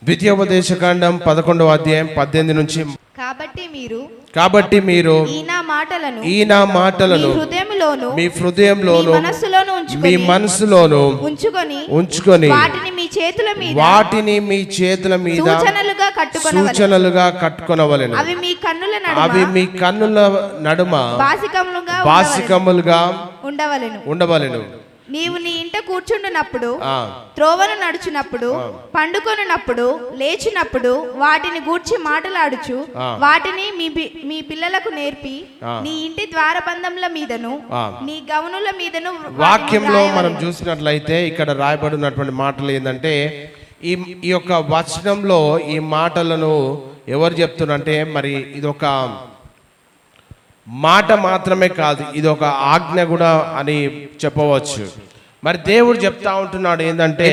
ద్వితీయోపదేశకాండం 11వ అధ్యాయం 18 నుంచి. కాబట్టి మీరు ఈ నా మాటలను మీ హృదయంలోను మీ మనసులోను ఉంచుకొని వాటిని మీ చేతుల మీద సూచనలుగా కట్టుకొనవలెను. అవి మీ కన్నుల నడుమ బాసికములుగా ఉండవలెను. నీవు నీ ఇంట కూర్చుండునప్పుడు, త్రోవను నడుచునప్పుడు, పండుకొనున్నప్పుడు, లేచినప్పుడు వాటిని గూర్చి మాటలాడుచు వాటిని మీ పిల్లలకు నేర్పి నీ ఇంటి ద్వారబంధముల మీదను నీ గవనుల మీదను. వాక్యంలో మనం చూసినట్లయితే ఇక్కడ రాయబడినటువంటి మాటలు ఏంటంటే, ఈ యొక్క వచనంలో ఈ మాటలను ఎవరు చెప్తున్నారంటే, మరి ఇదొక మాట మాత్రమే కాదు, ఇది ఒక ఆజ్ఞ కూడా అని చెప్పవచ్చు. మరి దేవుడు చెప్తా ఉంటున్నాడు ఏంటంటే,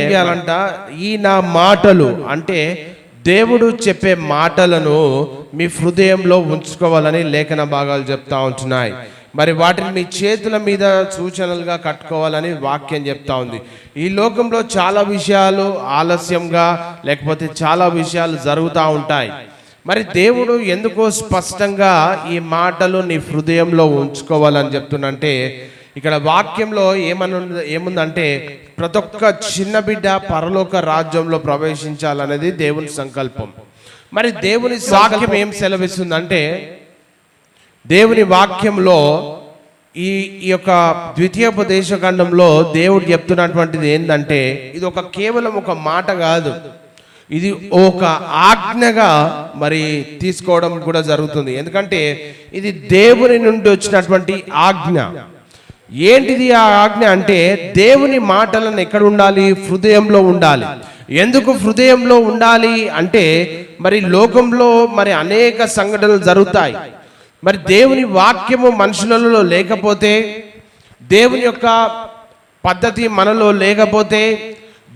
ఈ నా మాటలు అంటే దేవుడు చెప్పే మాటలను మీ హృదయంలో ఉంచుకోవాలని లేఖన భాగాలు చెప్తా ఉంటున్నాయి. మరి వాటిని మీ చేతుల మీద సూచనలుగా కట్టుకోవాలని వాక్యం చెప్తా ఉంది. ఈ లోకంలో చాలా విషయాలు ఆలస్యంగా లేకపోతే చాలా విషయాలు జరుగుతూ ఉంటాయి. మరి దేవుడు ఎందుకో స్పష్టంగా ఈ మాటలు నీ హృదయంలో ఉంచుకోవాలని చెప్తున్నంటే, ఇక్కడ వాక్యంలో ఏముందంటే, ప్రతి ఒక్క చిన్న బిడ్డ పరలోక రాజ్యంలో ప్రవేశించాలనేది దేవుని సంకల్పం. మరి దేవుని వాక్యం ఏం సెలవిస్తుందంటే, దేవుని వాక్యంలో ఈ యొక్క ద్వితీయోపదేశకాండంలో దేవుడు చెప్తున్నటువంటిది ఏంటంటే, ఇది కేవలం ఒక మాట కాదు, ఇది ఒక ఆజ్ఞగా మరి తీసుకోవడం కూడా జరుగుతుంది. ఎందుకంటే ఇది దేవుని నుండి వచ్చినటువంటి ఆజ్ఞ. ఏంటిది ఆ ఆజ్ఞ అంటే, దేవుని మాటలను ఎక్కడ ఉండాలి? హృదయంలో ఉండాలి. ఎందుకు హృదయంలో ఉండాలి అంటే, మరి లోకంలో మరి అనేక సంఘటనలు జరుగుతాయి. మరి దేవుని వాక్యము మనుషులలో లేకపోతే, దేవుని యొక్క పద్ధతి మనలో లేకపోతే,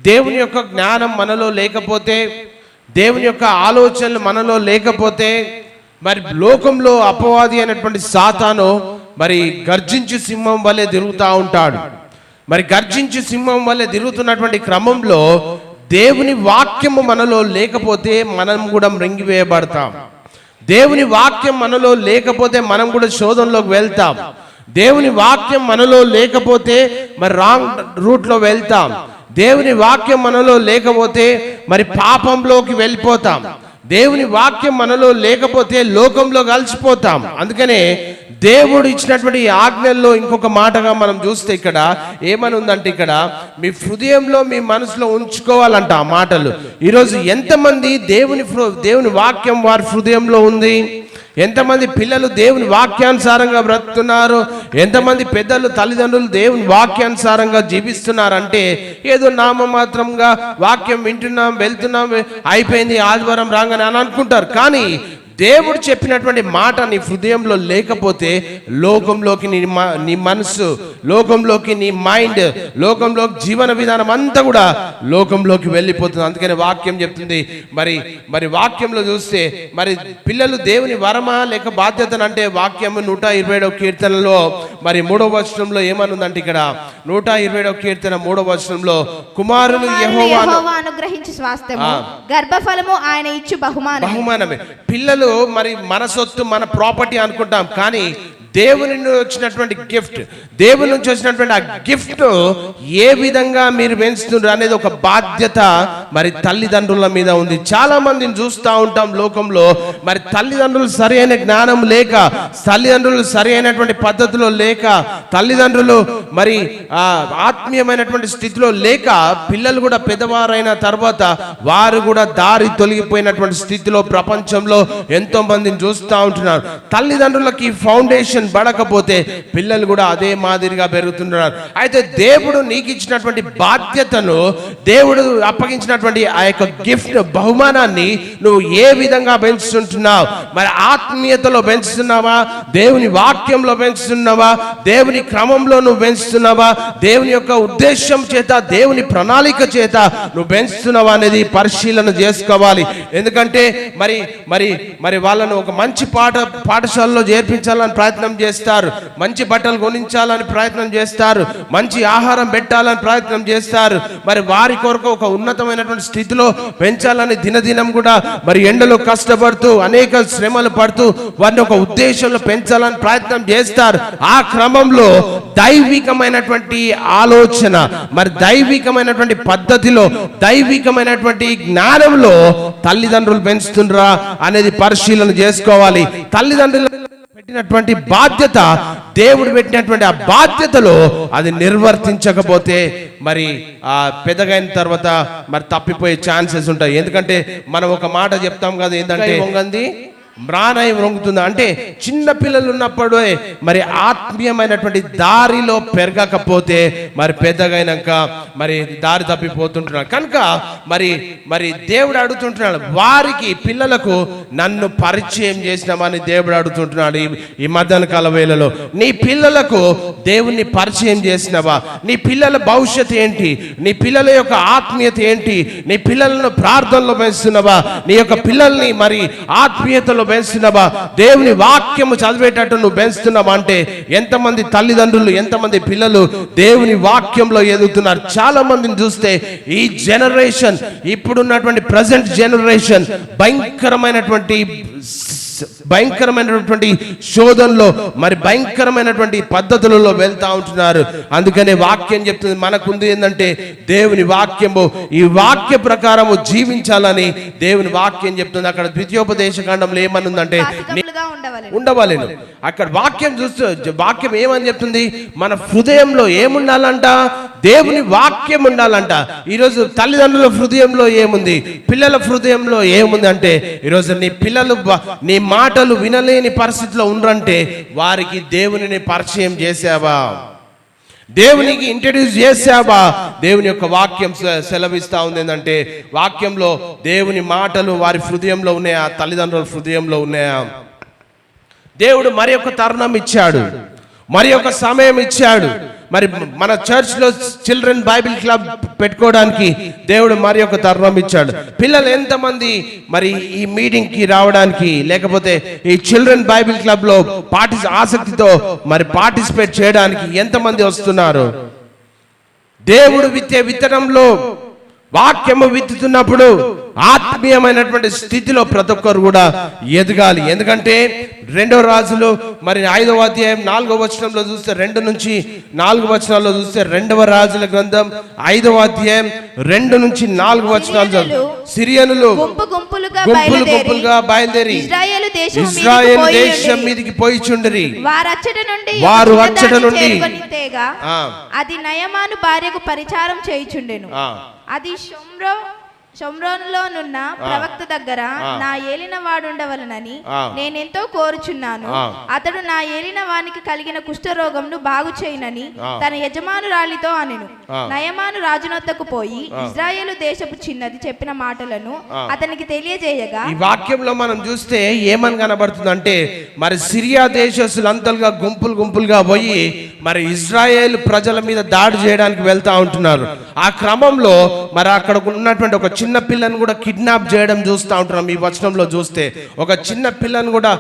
దేవుని యొక్క జ్ఞానం మనలో లేకపోతే, దేవుని యొక్క ఆలోచనలు మనలో లేకపోతే, మరి లోకంలో అపవాది అయినటువంటి సాతాను మరి గర్జించి సింహం వల్లే తిరుగుతూ ఉంటాడు. మరి గర్జించి సింహం వల్లే తిరుగుతున్నటువంటి క్రమంలో దేవుని వాక్యము మనలో లేకపోతే మనం కూడా మృంగివేయబడతాం. దేవుని వాక్యం మనలో లేకపోతే మనం కూడా శోధనలోకి వెళ్తాం. దేవుని వాక్యం మనలో లేకపోతే మరి రాంగ్ రూట్లో వెళ్తాం. దేవుని వాక్యం మనలో లేకపోతే మరి పాపంలోకి వెళ్ళిపోతాం. దేవుని వాక్యం మనలో లేకపోతే లోకంలో కలిసిపోతాం. అందుకనే దేవుడు ఇచ్చినటువంటి ఆజ్ఞల్లో ఇంకొక మాటగా మనం చూస్తే ఇక్కడ ఏమని ఉందంటే, ఇక్కడ మీ హృదయంలో మీ మనసులో ఉంచుకోవాలంట ఆ మాటలు. ఈరోజు ఎంతమంది దేవుని వాక్యం వారి హృదయంలో ఉంది? ఎంతమంది పిల్లలు దేవుని వాక్యానుసారంగా బ్రతుకుతున్నారు? ఎంతమంది పెద్దలు తల్లిదండ్రులు దేవుని వాక్యానుసారంగా జీవిస్తున్నారంటే, ఏదో నామమాత్రంగా వాక్యం వింటున్నాం, వెళ్తున్నాం, అయిపోయింది ఆదివారం రాగానే అని అనుకుంటారు. కానీ దేవుడు చెప్పినటువంటి మాట నీ హృదయంలో లేకపోతే లోకంలోకి నీ మనసు, లోకంలోకి నీ మైండ్, లోకంలోకి జీవన విధానం అంతా కూడా లోకంలోకి వెళ్ళిపోతుంది. అందుకని వాక్యం చెప్తుంది. మరి వాక్యంలో చూస్తే మరి పిల్లలు దేవుని వరమా లేక బాధ్యతను అంటే, వాక్యము 127వ కీర్తనలో మరి 3వ వచనంలో ఏమనుందంటే, ఇక్కడ 127వ కీర్తన 3వ వచనంలో, కుమారులు యెహోవా అనుగ్రహించు స్వాస్థ్యము, గర్భఫలము ఆయన ఇచ్చు బహుమానమే. పిల్లలు మరి మన సొత్తు, మన ప్రాపర్టీ అనుకుంటాం, కానీ దేవుని నుంచి వచ్చినటువంటి గిఫ్ట్, దేవుని నుంచి వచ్చినటువంటి ఆ గిఫ్ట్ ఏ విధంగా మీరు పెంచుతున్నారు అనేది ఒక బాధ్యత మరి తల్లిదండ్రుల మీద ఉంది. చాలా మందిని చూస్తూ ఉంటాం లోకంలో, మరి తల్లిదండ్రులు సరి అయిన జ్ఞానం లేక, తల్లిదండ్రులు సరి అయినటువంటి పద్ధతిలో లేక, తల్లిదండ్రులు మరి ఆత్మీయమైనటువంటి స్థితిలో లేక, పిల్లలు కూడా పెద్దవారైన తర్వాత వారు కూడా దారి తొలగిపోయినటువంటి స్థితిలో ప్రపంచంలో ఎంతో మందిని చూస్తూ ఉంటున్నారు. తల్లిదండ్రులకి ఫౌండేషన్ పడకపోతే పిల్లలు కూడా అదే మాదిరిగా పెరుగుతున్నారు. అయితే దేవుడు నీకు ఇచ్చినటువంటి బాధ్యతను, దేవుడు అప్పగించినటువంటి ఆ యొక్క గిఫ్ట్, బహుమానాన్ని నువ్వు ఏ విధంగా పెంచుతుంటున్నావు? మరి ఆత్మీయతలో పెంచుతున్నావా? దేవుని వాక్యంలో పెంచుతున్నావా? దేవుని క్రమంలో నువ్వు పెంచుతున్నావా? దేవుని యొక్క ఉద్దేశం చేత, దేవుని ప్రణాళిక చేత నువ్వు పెంచుతున్నావా అనేది పరిశీలన చేసుకోవాలి. ఎందుకంటే మరి మరి మరి వాళ్ళను ఒక మంచి పాఠశాలలో చేర్పించాలని ప్రయత్నం ప్రయత్నం చేస్తారు, మంచి బట్టలు కొనించాలని ప్రయత్నం చేస్తారు, మంచి ఆహారం పెట్టాలని ప్రయత్నం చేస్తారు. మరి వారి కొరకు ఒక ఉన్నతమైనటువంటి స్థితిలో పెంచాలని దినదినం కూడా మరి ఎండలో కష్టపడుతూ అనేక శ్రమలు పడుతూ వారిని ఒక ఉద్దేశంలో పెంచాలని ప్రయత్నం చేస్తారు. ఆ క్రమంలో దైవికమైనటువంటి ఆలోచన, మరి దైవికమైనటువంటి పద్ధతిలో, దైవికమైనటువంటి జ్ఞానంలో తల్లిదండ్రులు పెంచుతుండ్రా అనేది పరిశీలన చేసుకోవాలి. తల్లిదండ్రులు పెట్టినటువంటి బాధ్యత, దేవుడు పెట్టినటువంటి ఆ బాధ్యతలో అది నిర్వర్తించకపోతే మరి ఆ పెద్దగైన తర్వాత మరి తప్పిపోయే ఛాన్సెస్ ఉంటాయి. ఎందుకంటే మనం ఒక మాట చెప్తాం కదా, ఏంటంటే వంగంది మ్రానై వంగుతుందా అంటే చిన్న పిల్లలు ఉన్నప్పుడే మరి ఆత్మీయమైనటువంటి దారిలో పెరగకపోతే మరి పెద్దగైనాక మరి దారి తప్పిపోతుంటున్నాడు. కనుక మరి దేవుడు అడుగుతుంటున్నాడు, వారికి పిల్లలకు నన్ను పరిచయం చేసినామని దేవుడు అడుగుతుంటున్నాడు. ఈ మధ్యాహ్న కాల వేళలో నీ పిల్లలకు దేవుణ్ణి పరిచయం చేసినవా? నీ పిల్లల భవిష్యత్తు ఏంటి? నీ పిల్లల యొక్క ఆత్మీయత ఏంటి? నీ పిల్లలను ప్రార్థనలో పెంచుతున్నావా? నీ యొక్క పిల్లల్ని మరి ఆత్మీయతలో పెంచుతున్నావా? దేవుని వాక్యము చదివేటట్టు నువ్వు పెంచుతున్నావా? అంటే ఎంతమంది తల్లిదండ్రులు, ఎంతమంది పిల్లలు దేవుని వాక్యంలో ఎదుగుతున్నారు? చాలా మందిని చూస్తే ఈ జనరేషన్, ఇప్పుడున్నటువంటి ప్రజెంట్ జనరేషన్ భయంకరమైనటువంటి శోధనలో మరి భయంకరమైనటువంటి పద్ధతులలో వెళ్తా ఉంటున్నారు. అందుకనే వాక్యం చెప్తుంది, మనకుంది ఏంటంటే దేవుని వాక్యము, ఈ వాక్య ప్రకారము జీవించాలని దేవుని వాక్యం చెప్తుంది. అక్కడ ద్వితీయోపదేశ కాండంలో ఏమనుందంటే ఉండవలేను. అక్కడ వాక్యం చూస్తూ వాక్యం ఏమని చెప్తుంది? మన హృదయంలో ఏముండాలంట? దేవుని వాక్యం ఉండాలంట. ఈరోజు తల్లిదండ్రుల హృదయంలో ఏముంది? పిల్లల హృదయంలో ఏముంది అంటే ఈరోజు నీ పిల్లలు నీ మాటలు వినలేని పరిస్థితిలో ఉండరంటే వారికి దేవునిని పరిచయం చేసావా? దేవునికి ఇంట్రడ్యూస్ చేసావా? దేవుని యొక్క వాక్యం సెలవిస్తా ఉంది ఏంటంటే వాక్యంలో దేవుని మాటలు వారి హృదయంలో ఉన్నాయా? తల్లిదండ్రుల హృదయంలో ఉన్నాయా? దేవుడు మరి ఒక తరుణం ఇచ్చాడు, మరి ఒక సమయం ఇచ్చాడు. మరి మన చర్చ్ లో చిల్డ్రన్ బైబిల్ క్లబ్ పెట్టుకోవడానికి దేవుడు మరి ఒక తరుణం ఇచ్చాడు. పిల్లలు ఎంతమంది మరి ఈ మీటింగ్ కి రావడానికి, లేకపోతే ఈ చిల్డ్రన్ బైబిల్ క్లబ్ లో ఆసక్తితో మరి పార్టిసిపేట్ చేయడానికి ఎంతమంది వస్తున్నారు? దేవుడు విత్తే విత్తనంలో వాక్యము విత్తుతున్నప్పుడు ఆత్మీయమైనటువంటి స్థితిలో ప్రతి ఒక్కరు కూడా ఎదగాలి. ఎందుకంటే 2 రాజులు మరి 5వ అధ్యాయం 4వ వచనంలో చూస్తే 2 నుంచి 4 వచనాల్లో చూస్తే 2వ రాజుల గ్రంథం 5వ అధ్యాయం 2 నుంచి 4 వచనాలు సిరియనులు గుంపులుగా బయలుదేరి ఇశ్రాయేలు దేశం మీదికి పోయిచుండిరి. వారు అచ్చట నుండి అది నయమాను భార్యకు పరిచారం చేయుచుండెను. అది షోమ్రోనులోనున్న ప్రవక్త దగ్గర నా ఏలిన వాడుండవలనని నేనెంతో కోరుచున్నాను. అతడు నా ఏలిన వానికి కలిగిన కుష్ఠరోగంను బాగు చేయనని తన యజమానురాలితో అనెను. నయమాను రాజునొద్దకు పోయి ఇశ్రాయేలు దేశపు చిన్నది చెప్పిన మాటలను అతనికి తెలియజేయగా, ఈ వాక్యంలో మనం చూస్తే ఏమని కనబడుతుందంటే మరి సిరియా దేశస్తులంతలుగా గుంపులుగా పోయి మరి ఇజ్రాయేల్ ప్రజల మీద దాడి చేయడానికి వెళ్తా ఉంటున్నారు. ఆ క్రమంలో మరి అక్కడ ఉన్నటువంటి ఒక చిన్న పిల్లని కూడా కిడ్నాప్ చేయడం చూస్తూ ఉంటున్నాం. ఈ వచనంలో చూస్తే ఒక చిన్న పిల్లని కూడా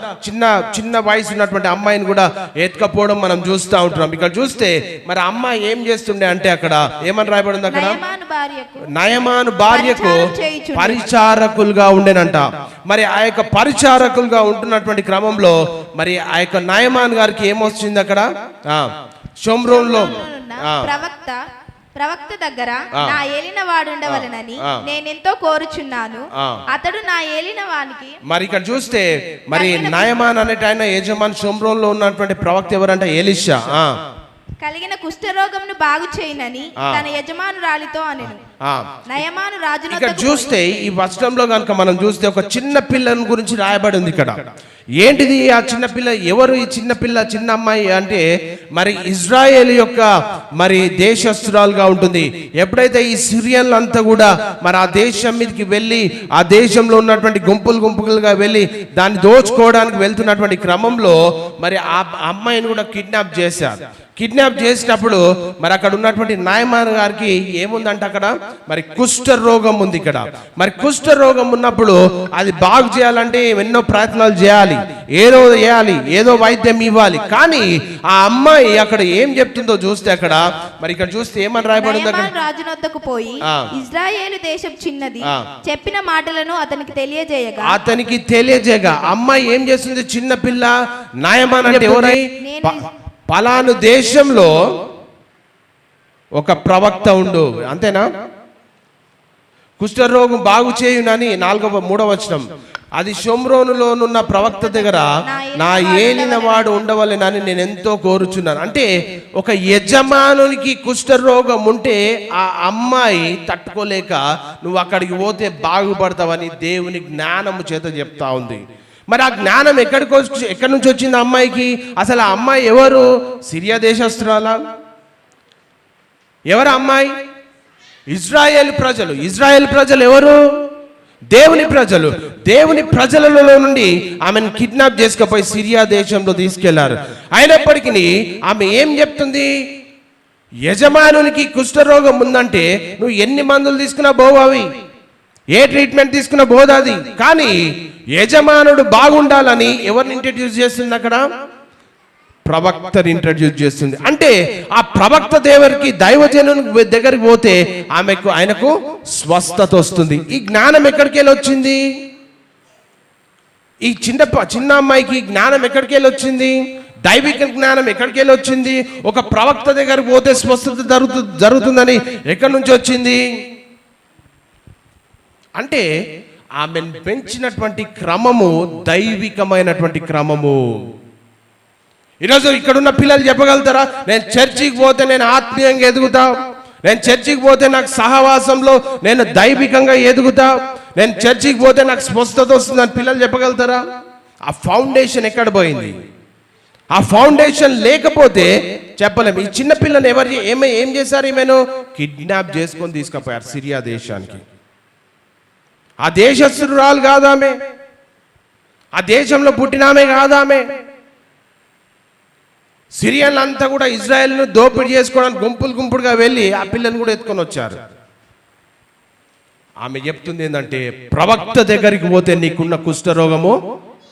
చిన్న వయసు ఉన్నటువంటి అమ్మాయిని కూడా ఎత్తుకపోవడం మనం చూస్తూ ఉంటున్నాం. ఇక్కడ చూస్తే మరి అమ్మాయి ఏం చేస్తుండే అంటే అక్కడ ఏమని రాయబడింది? అక్కడ నయమాను భార్యకు పరిచారకులుగా ఉండేనంట. మరి ఆ యొక్క పరిచారకులుగా ఉంటున్నటువంటి క్రమంలో మరి ఆ యొక్క నయమాన్ గారికి ఏమొచ్చింది? అక్కడ షోమ్రోన్లో ప్రవక్త దగ్గర నా ఏలిన వాడుండవలనని నేనెంతో కోరుచున్నాను. అతడు నా ఏలిన వానికి. మరి ఇక్కడ చూస్తే మరి నయమాన్ అనేట ఆయన యజమాన్ షోమ్రోన్లో ఉన్నటువంటి ప్రవక్త ఎవరంటే ఎలీషా. కలిగిన కుష్ఠరోగంను బాగు చేయనని తన యజమానురాలితో అనెను. నయమాను రాజును ఇక్కడ చూస్తే ఈ వచనంలో కనుక మనం చూస్తే ఒక చిన్న పిల్లని గురించి రాయబడి ఉంది. ఇక్కడ ఏంటిది ఆ చిన్న పిల్ల? ఎవరు ఈ చిన్న పిల్ల, చిన్న అమ్మాయి అంటే మరి ఇజ్రాయేల్ యొక్క మరి దేశస్తురాలుగా ఉంటుంది. ఎప్పుడైతే ఈ సిరియన్లు అంతా కూడా మరి ఆ దేశం మీదకి వెళ్ళి ఆ దేశంలో ఉన్నటువంటి గుంపులుగా వెళ్ళి దాన్ని దోచుకోవడానికి వెళ్తున్నటువంటి క్రమంలో మరి ఆ అమ్మాయిని కూడా కిడ్నాప్ చేశారు. కిడ్నాప్ చేసినప్పుడు మరి అక్కడ ఉన్నటువంటి నాయమాన్ గారికి ఏముందంట? అక్కడ మరి కుష్ఠ రోగం ఉంది ఇక్కడ. మరి కుష్ఠ రోగం ఉన్నప్పుడు అది బాగు చేయాలంటే ఎన్నో ప్రయత్నాలు చేయాలి, ఏదో చేయాలి, ఏదో వైద్యం ఇవ్వాలి. కానీ ఆ అమ్మాయి అక్కడ ఏం చెప్తుందో చూస్తే అక్కడ మరి ఇక్కడ చూస్తే ఏమని రాయబడింది అక్కడ, నయమాను రాజునొద్దకు పోయి ఇజ్రాయేలు దేశం చిన్నది, చెప్పిన మాటలను అతనికి తెలియజేయగా అమ్మాయి ఏం చేస్తుంది, చిన్న పిల్ల. నయమాన్ అంటే ఎవరై, పలాను దేశంలో ఒక ప్రవక్త ఉండు, అంతేనా? కుష్ఠరోగం బాగు చేయునని 3వ వచనం, అది షోమ్రోనులోనున్న ప్రవక్త దగ్గర నా ఏలిన వాడు ఉండవలెనని నేను ఎంతో కోరుచున్నాను. అంటే ఒక యజమానునికి కుష్ఠరోగం ఉంటే ఆ అమ్మాయి తట్టుకోలేక నువ్వు అక్కడికి పోతే బాగుపడతావని దేవుని జ్ఞానము చేత చెప్తా ఉంది. మరి ఆ జ్ఞానం ఎక్కడి నుంచి వచ్చింది అమ్మాయికి? అసలు ఆ అమ్మాయి ఎవరు? సిరియా దేశస్తురాలా? ఎవరు అమ్మాయి? ఇజ్రాయేల్ ప్రజలు. ఇజ్రాయేల్ ప్రజలు ఎవరు? దేవుని ప్రజలు. దేవుని ప్రజలలో నుండి ఆమెను కిడ్నాప్ చేసుకుపోయి సిరియా దేశంలో తీసుకెళ్లారు. అయినప్పటికీ ఆమె ఏం చెప్తుంది, యజమానునికి కుష్ఠరోగం ఉందంటే నువ్వు ఎన్ని మందులు తీసుకున్నా పోవవి, ఏ ట్రీట్మెంట్ తీసుకున్నా పోదాది. కానీ యజమానుడు బాగుండాలని ఎవరిని ఇంట్రడ్యూస్ చేస్తుంది అక్కడ? ప్రవక్తని ఇంట్రడ్యూస్ చేస్తుంది. అంటే ఆ ప్రవక్త దైవజనుని దగ్గరికి పోతే ఆయనకు స్వస్థత వస్తుంది. ఈ జ్ఞానం ఎక్కడికి వెళ్ళి వచ్చింది? ఈ చిన్న అమ్మాయికి జ్ఞానం ఎక్కడికి వెళ్ళి వచ్చింది? దైవిక జ్ఞానం ఎక్కడికి వెళ్ళి వచ్చింది? ఒక ప్రవక్త దగ్గరికి పోతే స్వస్థత జరుగుతుందని ఎక్కడి నుంచి వచ్చింది? అంటే ఆమెను పెంచినటువంటి క్రమము దైవికమైనటువంటి క్రమము. ఈరోజు ఇక్కడున్న పిల్లలు చెప్పగలుగుతారా, నేను చర్చికి పోతే నేను ఆత్మీయంగా ఎదుగుతా, నేను చర్చికి పోతే నాకు సహవాసంలో నేను దైవికంగా ఎదుగుతా, నేను చర్చికి పోతే నాకు స్వస్థత వస్తుందని పిల్లలు చెప్పగలుగుతారా? ఆ ఫౌండేషన్ ఎక్కడ పోయింది? ఆ ఫౌండేషన్ లేకపోతే చెప్పలేము. ఈ చిన్న పిల్లని ఏం చేశారు? ఈమెను కిడ్నాప్ చేసుకొని తీసుకుపోయారు సిరియా దేశానికి. ఆ దేశస్తురాలు కాదామె, ఆ దేశంలో పుట్టినామే కాదామె. సిరియన్లంతా కూడా ఇజ్రాయెల్ను దోపిడీ చేసుకోవడానికి గుంపులుగా వెళ్ళి ఆ పిల్లని కూడా ఎత్తుకొని వచ్చారు. ఆమె చెప్తుంది ఏంటంటే, ప్రవక్త దగ్గరికి పోతే నీకున్న కుష్ఠరోగము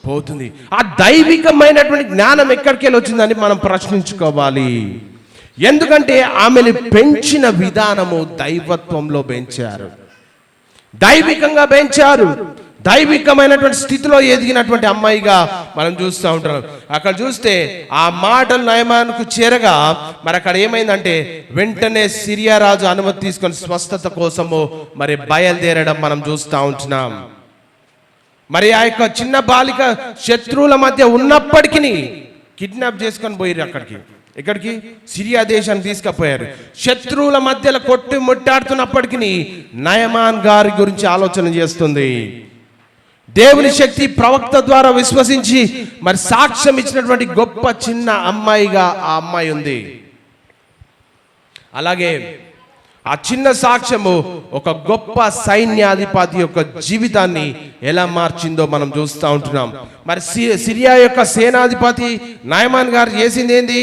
పోతుంది. ఆ దైవికమైనటువంటి జ్ఞానం ఎక్కడికి వెళ్ళి వచ్చిందని మనం ప్రశ్నించుకోవాలి. ఎందుకంటే ఆమెను పెంచిన విధానము దైవత్వంలో పెంచారు, దైవికంగా పెంచారు. దైవికమైనటువంటి స్థితిలో ఎదిగినటువంటి అమ్మాయిగా మనం చూస్తూ ఉంటాం. అక్కడ చూస్తే ఆ మాటలు నయమానుకు చేరగా మరి అక్కడ ఏమైందంటే వెంటనే సిరియా రాజు అనుమతి తీసుకొని స్వస్థత కోసము మరి బయలుదేరడం మనం చూస్తూ ఉంటున్నాం. మరి ఆ యొక్క చిన్న బాలిక శత్రువుల మధ్య ఉన్నప్పటికీ కిడ్నాప్ చేసుకొని పోయారు. ఎక్కడికి? సిరియా దేశాన్ని తీసుకుపోయారు. శత్రువుల మధ్యలో కొట్టి ముట్టాడుతున్నప్పటికీ నయమాన్ గారి గురించి ఆలోచన చేస్తుంది. దేవుని శక్తి ప్రవక్త ద్వారా విశ్వసించి మరి సాక్ష్యం ఇచ్చినటువంటి గొప్ప చిన్న అమ్మాయిగా ఆ అమ్మాయి ఉంది. అలాగే ఆ చిన్న సాక్ష్యము ఒక గొప్ప సైన్యాధిపతి యొక్క జీవితాన్ని ఎలా మార్చిందో మనం చూస్తూ ఉంటున్నాం. మరి సిరియా యొక్క సేనాధిపతి నయమాన్ గారు చేసింది ఏంది?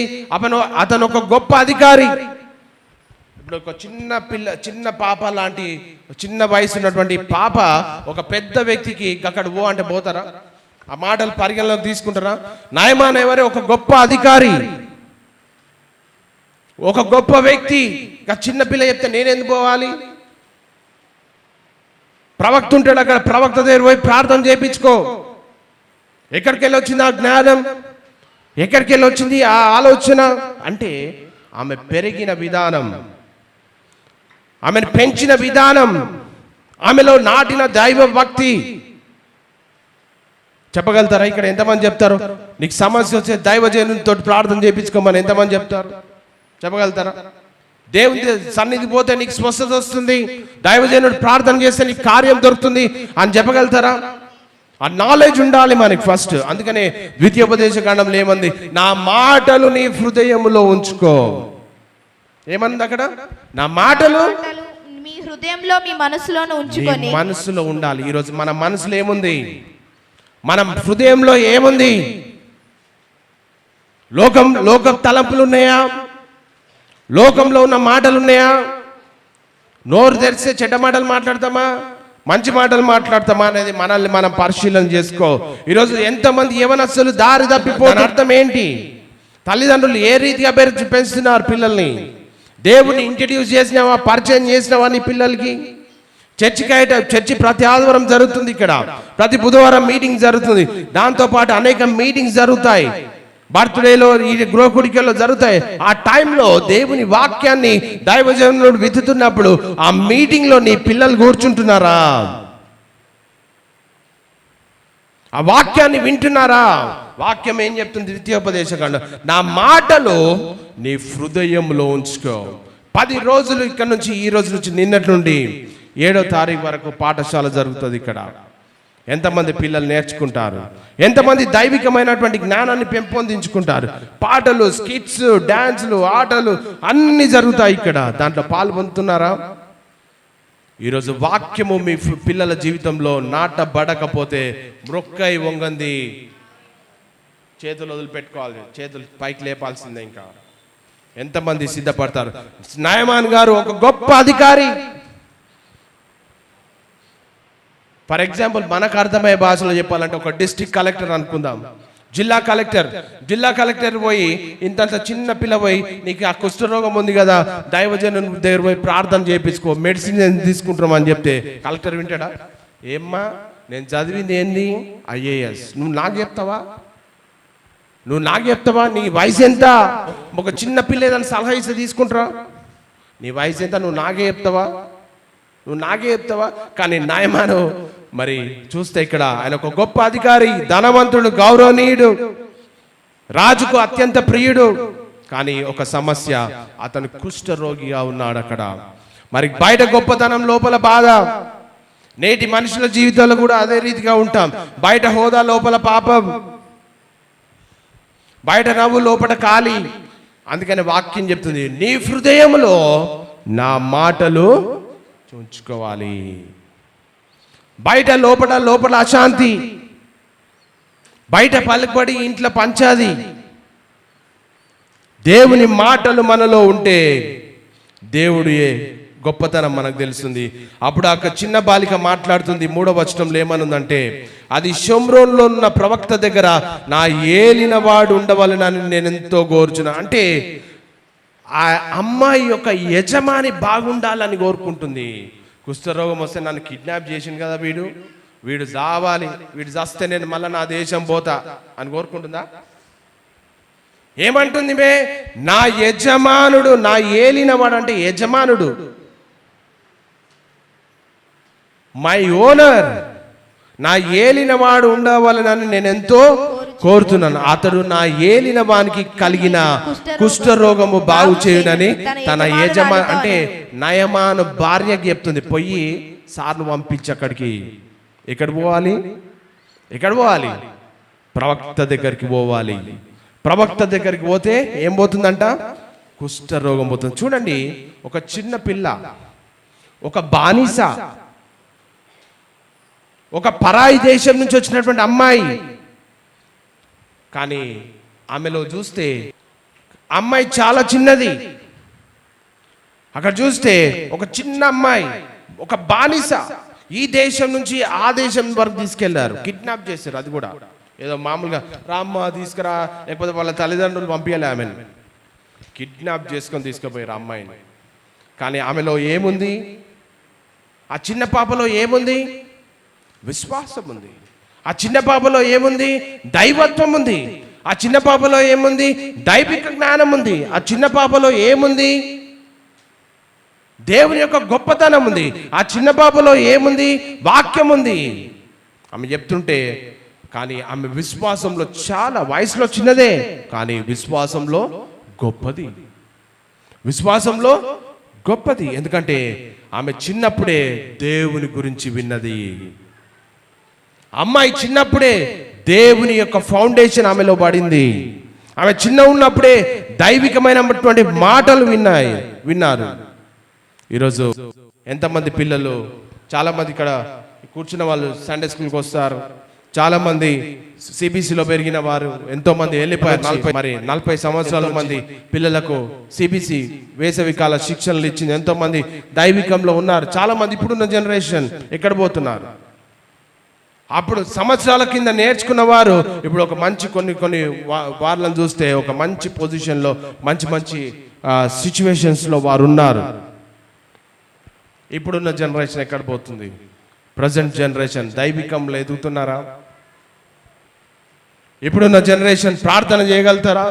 అతను ఒక గొప్ప అధికారి. ఇప్పుడు ఒక చిన్న పాప లాంటి చిన్న వయసు ఉన్నటువంటి పాప ఒక పెద్ద వ్యక్తికి అక్కడ అంటే పోతారా? ఆ మాటలు పరిగణలోకి తీసుకుంటారా? నయమాన్ ఎవరే? ఒక గొప్ప అధికారి, ఒక గొప్ప వ్యక్తి. చిన్న పిల్ల చెప్తే నేను ఎందుకు పోవాలి? ప్రవక్త ఉంటాడు అక్కడ, ప్రవక్త దగ్గర పోయి ప్రార్థన చేయించుకో. ఎక్కడికి వెళ్ళి వచ్చింది ఆ జ్ఞానం? ఎక్కడికి వెళ్ళి వచ్చింది ఆ ఆలోచన? అంటే ఆమె పెరిగిన విధానం, ఆమెను పెంచిన విధానం, ఆమెలో నాటిన దైవ భక్తి. చెప్పగలుగుతారా? ఇక్కడ ఎంతమంది చెప్తారు నీకు సమస్య వస్తే దైవజనునితో ప్రార్థన చేయించుకోమని ఎంతమంది చెప్తారు? చెప్పగలుగుతారా? దేవుని సన్నిధి పోతే నీకు స్వస్థత వస్తుంది, దైవజనుడు ప్రార్థన చేస్తే నీకు కార్యం దొరుకుతుంది అని చెప్పగలుగుతారా? ఆ నాలెడ్జ్ ఉండాలి మనకి ఫస్ట్. అందుకనే ద్వితీయోపదేశ కాండంలో ఏమంది? నా మాటలు నీ హృదయములో ఉంచుకో. ఏమంది అక్కడ? నా మాటలు మీ హృదయంలో, మీ మనసులోనే ఉంచుకొని. మనసులో ఉండాలి. ఈరోజు మన మనసులో ఏముంది? మన హృదయంలో ఏముంది? లోక తలంపులు ఉన్నాయా? లోకంలో ఉన్న మాటలు ఉన్నాయా? నోరు తెరిస్తే చెడ్డ మాటలు మాట్లాడతామా, మంచి మాటలు మాట్లాడతామా అనేది మనల్ని మనం పరిశీలన చేసుకో. ఈరోజు ఎంతమంది యవనస్తులు దారి తప్పిపోతున్న అర్థం ఏంటి? తల్లిదండ్రులు ఏ రీతిగా పెంచుతున్నారు పిల్లల్ని? దేవుని ఇంట్రడ్యూస్ చేసినావా, పరిచయం చేసినావా నీ పిల్లలకి? చర్చి ప్రతి ఆదివారం జరుగుతుంది, ఇక్కడ ప్రతి బుధవారం మీటింగ్ జరుగుతుంది, దాంతోపాటు అనేక మీటింగ్స్ జరుగుతాయి, బర్త్డేలో ఈ గృహకుడికల్లో జరుగుతాయి. ఆ టైంలో దేవుని వాక్యాన్ని దైవజనుడు విత్తుతున్నప్పుడు ఆ మీటింగ్లో నీ పిల్లలు కూర్చుంటున్నారా? ఆ వాక్యాన్ని వింటున్నారా? వాక్యం ఏం చెప్తుంది? ద్వితీయోపదేశకాండం, నా మాటలు నీ హృదయంలో ఉంచుకో. 10 రోజులు ఇక్కడ నుంచి, ఈ రోజు నుంచి, నిన్నటి నుండి 7వ తారీఖు వరకు పాఠశాల జరుగుతుంది ఇక్కడ. ఎంతమంది పిల్లలు నేర్చుకుంటారు? ఎంతమంది దైవికమైనటువంటి జ్ఞానాన్ని పెంపొందించుకుంటారు? పాటలు, స్కిట్స్, డాన్సులు, ఆటలు అన్ని జరుగుతాయి ఇక్కడ. దాంట్లో పాల్గొంటున్నారా? ఈరోజు వాక్యము మీ పిల్లల జీవితంలో నాటబడకపోతే మ్రొక్కై వంగంది చేతులు వదిలిపెట్టుకోవాలి, చేతులు పైకి లేపాల్సిందే. ఇంకా ఎంతమంది సిద్ధపడతారు? నాయమాన్ గారు ఒక గొప్ప అధికారి. ఫర్ ఎగ్జాంపుల్ మనకు అర్థమయ్యే భాషలో చెప్పాలంటే ఒక డిస్ట్రిక్ట్ కలెక్టర్ అనుకుందాం, జిల్లా కలెక్టర్ పోయి ఇంతంత చిన్న పిల్ల పోయి, నీకు ఆ కుష్ఠరోగం ఉంది కదా, దైవజనుని దగ్గర పోయి ప్రార్థన చేయించుకో, మెడిసిన్ తీసుకుంటాం అని చెప్తే కలెక్టర్ వింటాడా? ఏమ్మా, నేను చదివింది ఏంది? IAS. నువ్వు నాకు చెప్తావా? నీ వయసు ఎంత? ఒక చిన్న పిల్ల ఏదైనా సలహా ఇస్తే తీసుకుంటారా? నీ వయసు ఎంత? నువ్వు నాకే చెప్తావా? కానీ నాయమాను మరి చూస్తే ఇక్కడ ఆయన ఒక గొప్ప అధికారి, ధనవంతుడు, గౌరవనీయుడు, రాజుకు అత్యంత ప్రియుడు. కానీ ఒక సమస్య, అతను కుష్ఠరోగిగా ఉన్నాడు అక్కడ. మరి బయట గొప్పతనం, లోపల బాధ. నేటి మనుషుల జీవితాల్లో కూడా అదే రీతిగా ఉంటాం. బయట హోదా, లోపల పాపం. బయట నవ్వు, లోపల ఖాళీ. అందుకని వాక్యం చెప్తుంది, నీ హృదయంలో నా మాటలు ఉంచుకోవాలి. బయట లోపల అశాంతి, బయట పలుకుబడి, ఇంట్లో పంచాది. దేవుని మాటలు మనలో ఉంటే దేవుడి గొప్పతనం మనకు తెలుస్తుంది. అప్పుడు ఆ చిన్న బాలిక మాట్లాడుతుంది. 3వ వచనంలో ఏమనుందంటే, అది షోమ్రోన్లో ఉన్న ప్రవక్త దగ్గర నా ఏలినవాడు ఉండవలనని నేను ఎంతో కోరుచున్నా. అంటే ఆ అమ్మాయి యొక్క యజమాని బాగుండాలని కోరుకుంటుంది. కుష్ఠరోగం వస్తే నన్ను కిడ్నాప్ చేసింది కదా వీడు చావాలి, వీడు చస్తే నేను మళ్ళీ నా దేశం పోతా అని కోరుకుంటుందా? ఏమంటుంది? నా యజమానుడు, నా ఏలినవాడు అంటే యజమానుడు, మై ఓనర్, నా ఏలినవాడు ఉండవాలని నేను ఎంతో కోరుతున్నాను. అతడు నా ఏలిన వానికి కలిగిన కుష్ఠరోగము బాగు చేయునని తన యజమాని అంటే నయమాను భార్యకి చెప్తుంది. పోయి సార్ను పంపించి అక్కడికి. ఎక్కడ పోవాలి? ప్రవక్త దగ్గరికి పోవాలి. ప్రవక్త దగ్గరికి పోతే ఏం పోతుందంట? కుష్ఠరోగం పోతుంది. చూడండి, ఒక చిన్న పిల్ల, ఒక బానిస, ఒక పరాయి దేశం నుంచి వచ్చినటువంటి అమ్మాయి. కానీ ఆమెలో చూస్తే అమ్మాయి చాలా చిన్నది. అక్కడ చూస్తే ఒక చిన్న అమ్మాయి, ఒక బానిస. ఈ దేశం నుంచి ఆ దేశం వరకు తీసుకెళ్లారు, కిడ్నాప్ చేశారు. అది కూడా ఏదో మామూలుగా రామ్మ తీసుకురా, లేకపోతే వాళ్ళ తల్లిదండ్రులు పంపించాలి ఆమెను. కిడ్నాప్ చేసుకొని తీసుకుపోయారు అమ్మాయిని. కానీ ఆమెలో ఏముంది? ఆ చిన్న పాపలో ఏముంది? విశ్వాసం ఉంది. ఆ చిన్న పాపలో ఏముంది? దైవత్వం ఉంది. ఆ చిన్న పాపలో ఏముంది? దైవిక జ్ఞానం ఉంది. ఆ చిన్న పాపలో ఏముంది? దేవుని యొక్క గొప్పతనం ఉంది. ఆ చిన్న పాపలో ఏముంది? వాక్యం ఉంది. ఆమె చెప్తుంటే, కానీ ఆమె విశ్వాసంలో చాలా, వయసులో చిన్నదే కానీ విశ్వాసంలో గొప్పది. ఎందుకంటే ఆమె చిన్నప్పుడే దేవుని గురించి విన్నది. అమ్మాయి చిన్నప్పుడే దేవుని యొక్క ఫౌండేషన్ ఆమెలో పడింది. ఆమె చిన్న ఉన్నప్పుడే దైవికమైనటువంటి మాటలు విన్నారు. ఈరోజు ఎంతమంది పిల్లలు, చాలా మంది ఇక్కడ కూర్చున్న వాళ్ళు సండే స్కూల్కి వస్తారు, చాలా మంది సిబిసిలో పెరిగిన వారు ఎంతో మంది వెళ్ళిపోయారు. 40 సంవత్సరాల మంది పిల్లలకు సిబిసి వేసవికాల శిక్షణలు ఇచ్చింది. ఎంతో మంది దైవికంలో ఉన్నారు. చాలా మంది ఇప్పుడున్న జనరేషన్ ఎక్కడ పోతున్నారు? అప్పుడు సంవత్సరాల కింద నేర్చుకున్న వారు ఇప్పుడు ఒక మంచి కొన్ని వార్లను చూస్తే ఒక మంచి పొజిషన్లో మంచి సిచ్యువేషన్స్లో వారు ఉన్నారు. ఇప్పుడున్న జనరేషన్ ఎక్కడ పోతుంది? ప్రజెంట్ జనరేషన్ దైవికంలో ఎదుగుతున్నారా? ఇప్పుడున్న జనరేషన్ ప్రార్థన చేయగలుగుతారా?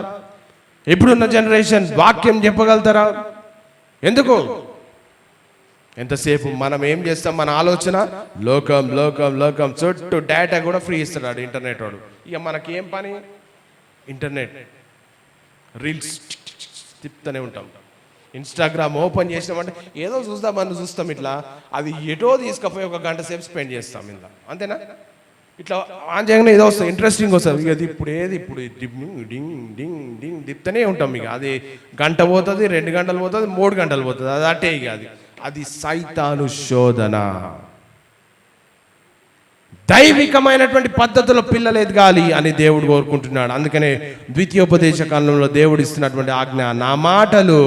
ఇప్పుడున్న జనరేషన్ వాక్యం చెప్పగలుగుతారా? ఎందుకు? ఎంతసేపు మనం ఏం చేస్తాం? మన ఆలోచన లోకం లోకం లోకం. చుట్టూ డేటా కూడా ఫ్రీ ఇస్తున్నాడు ఇంటర్నెట్ వాడు. ఇక మనకి ఏం పని? ఇంటర్నెట్ రీల్స్ తిప్పుతూనే ఉంటాం. ఇన్స్టాగ్రామ్ ఓపెన్ చేసినామంటే ఏదో చూస్తాం ఇట్లా, అది ఎటో తీసుకుపోయి ఒక గంట సేపు స్పెండ్ చేస్తాం ఇంట్లో, అంతేనా? ఇట్లా ఆన్ చేయగానే ఏదో వస్తుంది, ఇంట్రెస్టింగ్ వస్తుంది. ఇక ఇప్పుడు డింగ్ డింగ్ డింగ్ తిప్పుతూనే ఉంటాం. ఇక అది గంట పోతుంది, 2 గంటలు పోతుంది, 3 గంటలు పోతుంది. అది అటే ఇక అది సైతాను శోధన. దైవికమైనటువంటి పద్ధతిలో పిల్లలు ఎదగాలి అని దేవుడు కోరుకుంటున్నాడు. అందుకనే ద్వితీయోపదేశ కాలంలో దేవుడు ఇస్తున్నటువంటి ఆజ్ఞ, నా మాటలు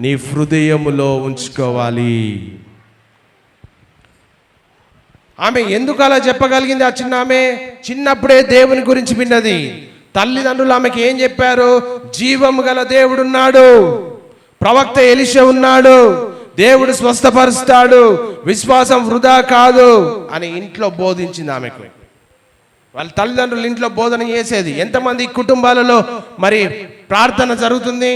నీ హృదయములో ఉంచుకోవాలి. ఆమె ఎందుకు అలా చెప్పగలిగింది? ఆ ఆమె చిన్నప్పుడే దేవుని గురించి విన్నది. తల్లిదండ్రులు ఆమెకి ఏం చెప్పారు? జీవము గల దేవుడున్నాడు, ప్రవక్త ఎలీషా ఉన్నాడు, దేవుడు స్వస్థపరుస్తాడు, విశ్వాసం వృధా కాదు అని ఇంట్లో బోధించింది ఆమెకు. వాళ్ళ తల్లిదండ్రులు ఇంట్లో బోధన చేసేది. ఎంతమంది కుటుంబాలలో మరి ప్రార్థన జరుగుతుంది?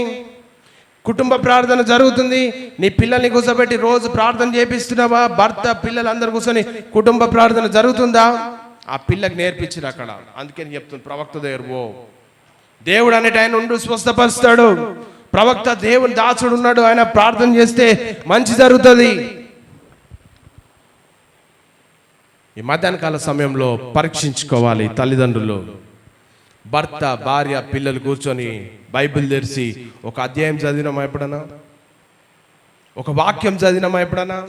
కుటుంబ ప్రార్థన జరుగుతుంది. నీ పిల్లల్ని కూర్చోబెట్టి రోజు ప్రార్థన చేపిస్తున్నావా? భర్త పిల్లలందరూ కూర్చొని కుటుంబ ప్రార్థన జరుగుతుందా? ఆ పిల్లకి నేర్పించారు అక్కడ. అందుకే చెప్తుంది, ప్రవక్త దగ్గర పో, దేవుడు అనేటి ఆయన ఉండు, స్వస్థపరుస్తాడు. ప్రవక్త దేవుని దాసుడు ఉన్నాడు, ఆయన ప్రార్థన చేస్తే మంచి జరుగుతుంది. ఈ మధ్యాహ్నకాల సమయంలో పరీక్షించుకోవాలి తల్లిదండ్రులు. భర్త భార్య పిల్లలు కూర్చొని బైబిల్ తెరిచి ఒక అధ్యాయం చదివినామా ఎప్పుడన్నా? ఒక వాక్యం చదివినామా ఎప్పుడన్నా?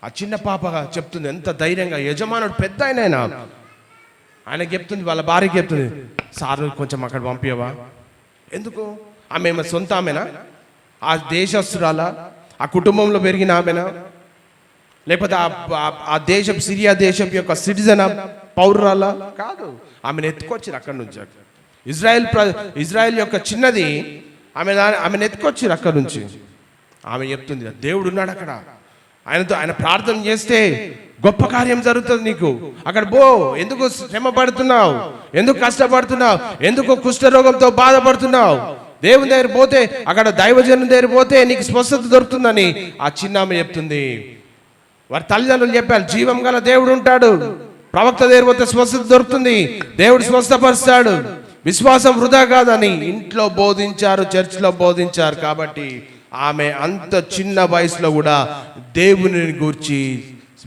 ఆ చిన్న పాప చెప్తుంది ఎంత ధైర్యంగా, యజమానుడు పెద్ద ఆయన చెప్తుంది, వాళ్ళ భార్యకి చెప్తుంది, సార్ కొంచెం అక్కడ పంపించవా? ఎందుకు? ఆమె సొంత ఆమెనా? ఆ దేశస్తురాలా? ఆ కుటుంబంలో పెరిగిన ఆమెనా? లేకపోతే ఆ దేశం, సిరియా దేశం యొక్క సిటిజన్, పౌరురాలా? కాదు. ఆమెను ఎత్తుకొచ్చారు అక్కడి నుంచి. ఇజ్రాయెల్ యొక్క చిన్నది, ఆమెను ఎత్తుకొచ్చారు అక్కడి నుంచి. ఆమె చెప్తుంది, దేవుడు ఉన్నాడు అక్కడ, ఆయన ప్రార్థన చేస్తే గొప్ప కార్యం జరుగుతుంది నీకు. అక్కడ పో. ఎందుకు శ్రమ పడుతున్నావు? ఎందుకు కష్టపడుతున్నావు? ఎందుకు కుష్ఠరోగంతో బాధపడుతున్నావు? దేవుని దగ్గర పోతే, అక్కడ దైవజనం దగ్గర పోతే నీకు స్వస్థత దొరుకుతుందని ఆ చిన్న ఆమె చెప్తుంది. వారి తల్లిదండ్రులు చెప్పారు, జీవం గల దేవుడు ఉంటాడు, ప్రవక్త దగ్గర పోతే స్వస్థత దొరుకుతుంది, దేవుడు స్వస్థపరుస్తాడు, విశ్వాసం వృధా కాదని ఇంట్లో బోధించారు, చర్చిలో బోధించారు. కాబట్టి ఆమె అంత చిన్న వయసులో కూడా దేవుని గురించి,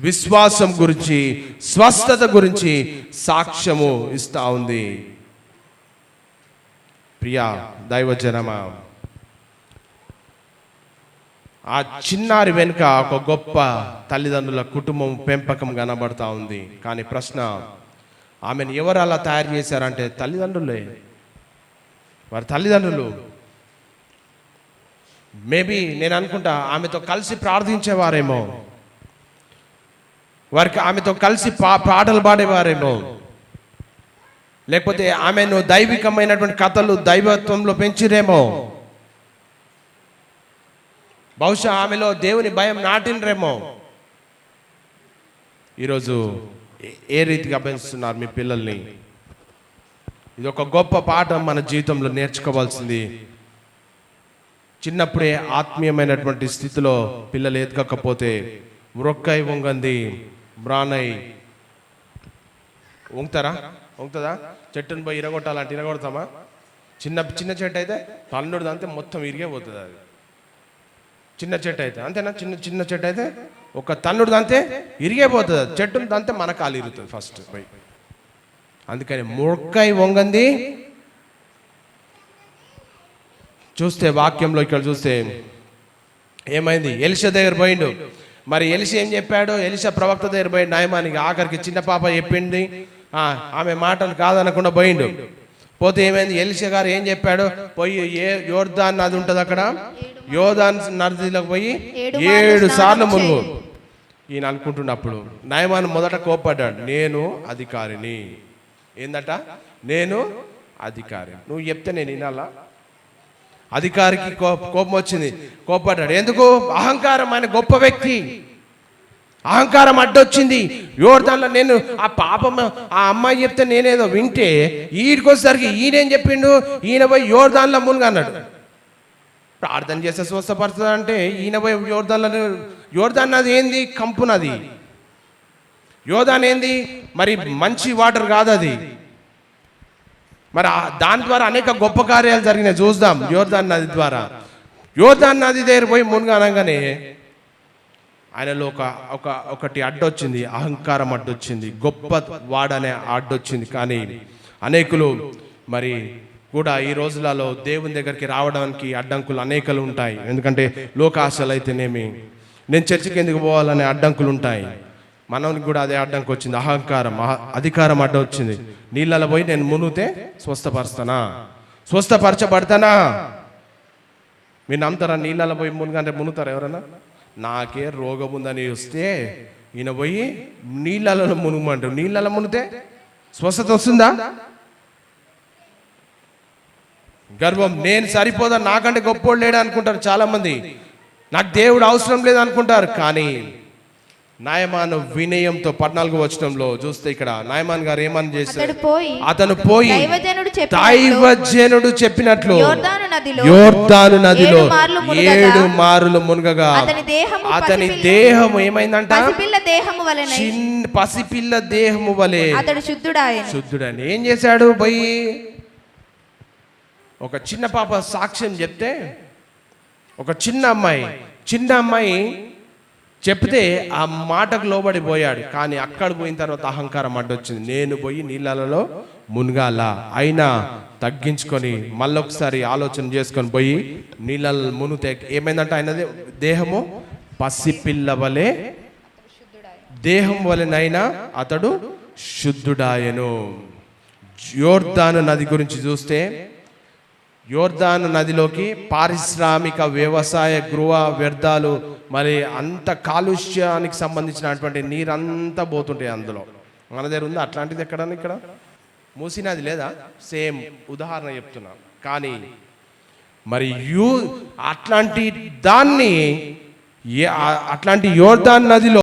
విశ్వాసం గురించి, స్వస్థత గురించి సాక్ష్యము ఇస్తా ఉంది. ప్రియా దైవజనమా, ఆ చిన్నారి వెనుక ఒక గొప్ప తల్లిదండ్రుల కుటుంబం పెంపకం కనబడతా ఉంది. కానీ ప్రశ్న, ఆమెను ఎవరు అలా తయారు చేశారంటే తల్లిదండ్రులే. వారి తల్లిదండ్రులు మేబీ నేను అనుకుంటా ఆమెతో కలిసి ప్రార్థించేవారేమో, వారికి ఆమెతో కలిసి పాటలు పాడేవారేమో, లేకపోతే ఆమెను దైవికమైనటువంటి కథలు దైవత్వంలో పెంచిరేమో, బహుశా ఆమెలో దేవుని భయం నాటినరేమో. ఈరోజు ఏ రీతిగా పెంచుతున్నారు మీ పిల్లల్ని? ఇది ఒక గొప్ప పాఠం మన జీవితంలో నేర్చుకోవాల్సింది. చిన్నప్పుడే ఆత్మీయమైనటువంటి స్థితిలో పిల్లలు ఎదగకపోతే మ్రొక్కై వంగంది బ్రానై వంగుతుందా? చెట్టును పోయి ఇరగొట్టాలంటే ఇరగొడతామా? చిన్న చెట్టు అయితే తల్లుడు అంతే మొత్తం ఇరిగే పోతుంది. అది చిన్న చెట్టు అయితే అంతేనా? చిన్న చెట్టు అయితే ఒక తన్నుడు అంతే ఇరిగే పోతుంది. చెట్టును దంతే మన కాలు ఇరుగుతుంది ఫస్ట్ పోయి. అందుకని మొక్కై వంగంది. చూస్తే వాక్యంలో ఇక్కడ చూస్తే ఏమైంది? ఎలీషా దగ్గర పోయిండు. మరి ఎలిషా ఏం చెప్పాడు? ఎలిషా ప్రవక్త దగ్గర పోయి నయమానికి ఆఖరికి చిన్న పాప చెప్పింది, ఆమె మాటలు కాదనకుండా పోయిండు. పోతే ఏమైంది? ఎలిషా గారు ఏం చెప్పాడు? పోయి యోర్దాన్ నది ఉంటుంది అక్కడ, యోర్దాన్ నదిలోకి పోయి 7 సార్లు మునుగు. ఈయన అనుకుంటున్నప్పుడు నయమాన్ మొదట కోప్పడ్డాడు, నేను అధికారిని. ఏందట? నేను అధికారి. నువ్వు చెప్తే నేను వినాలా? అధికారికి కోపం వచ్చింది, కోప్పడ్డాడు. ఎందుకు? అహంకారం. ఆయన గొప్ప వ్యక్తి, అహంకారం అడ్డొచ్చింది. యోర్దాన్లో నేను ఆ పాపం ఆ అమ్మాయి చెప్తే నేనేదో వింటే ఈడికి వచ్చేసరికి ఈయనేం చెప్పిండు? ఈయన పోయి యోర్దాన్లో మునుగు అన్నాడు. ప్రార్థన చేస్తే స్వస్థపడుతుంది అంటే ఈయన పోయి యోర్దాన్ నది ఏంది? కంపు నది. యోర్దాన్ ఏంది? మరి మంచి వాటర్ కాదు అది. మరి దాని ద్వారా అనేక గొప్ప కార్యాలు జరిగినాయి, చూద్దాం. యోర్దాన్ నది ద్వారా, యోర్దాన్ నది దగ్గర పోయి మునుగు అనగానే ఆయనలో ఒకటి అడ్డొచ్చింది, అహంకారం అడ్డొచ్చింది, గొప్ప వాడనే అడ్డొచ్చింది. కానీ అనేకులు మరి కూడా ఈ రోజులలో దేవుని దగ్గరికి రావడానికి అడ్డంకులు అనేకలు ఉంటాయి. ఎందుకంటే లోకాశలు అయితేనేమి, నేను చర్చికి ఎందుకు పోవాలనే అడ్డంకులు ఉంటాయి. మనకి కూడా అదే అడ్డంకి వచ్చింది, అహంకారం, అధికారం అడ్డ వచ్చింది. నీళ్ళలో పోయి నేను మునిగితే స్వస్థపరుస్తానా, స్వస్థపరచబడతానా? మీరు నమ్ముతారా? నీళ్ళలో పోయి మునుగంటే మునుగుతారా ఎవరన్నా? నాకే రోగం ఉందని వస్తే ఈయన పోయి నీళ్ళలో మునుగమంటారు. నీళ్ళలో మునిగితే స్వస్థత వస్తుందా? గర్వం, నేను సరిపోదా, నాకంటే గొప్పోడు లేడు అనుకుంటారు చాలా మంది. నాకు దేవుడు అవసరం లేదు అనుకుంటారు. కానీ నాయమాను వినయంతో 14వ వచనంలో చూస్తే ఇక్కడ నాయమాన్ గారు ఏమని చేశారు? అతను పోయి దైవజనుడు చెప్పినట్లు యోర్దాను నదిలో 7 మారులు మునగగా అతని దేహము ఏమైందంట? పసిపిల్ల దేహము వలె శుద్ధుడని. ఏం చేశాడు? పోయి ఒక చిన్న పాప సాక్ష్యం చెప్తే, ఒక చిన్న అమ్మాయి చెప్తే ఆ మాటకు లోబడిపోయాడు. కానీ అక్కడ పోయిన తర్వాత అహంకారం అడ్డొచ్చింది. నేను పోయి నీళ్ళలో మునగాల, అయినా తగ్గించుకొని మళ్ళొకసారి ఆలోచన చేసుకొని పోయి నీళ్ళలో మునిగితే ఏమైందంటే ఆయనది దేహము పసిపిల్ల వలె, దేహం వలెనైనా అతడు శుద్ధుడాయను. యోర్దాను నది గురించి చూస్తే, యోర్దాను నదిలోకి పారిశ్రామిక వ్యవసాయ గృహ వ్యర్థాలు, మరి అంత కాలుష్యానికి సంబంధించినటువంటి నీరంతా పోతుంటాయి అందులో. మన దగ్గర ఉంది అట్లాంటిది ఎక్కడన్నా? ఇక్కడ మూసీ నది లేదా? సేమ్ ఉదాహరణ చెప్తున్నాను. కానీ మరి అట్లాంటి దాన్ని, అట్లాంటి యోర్దాను నదిలో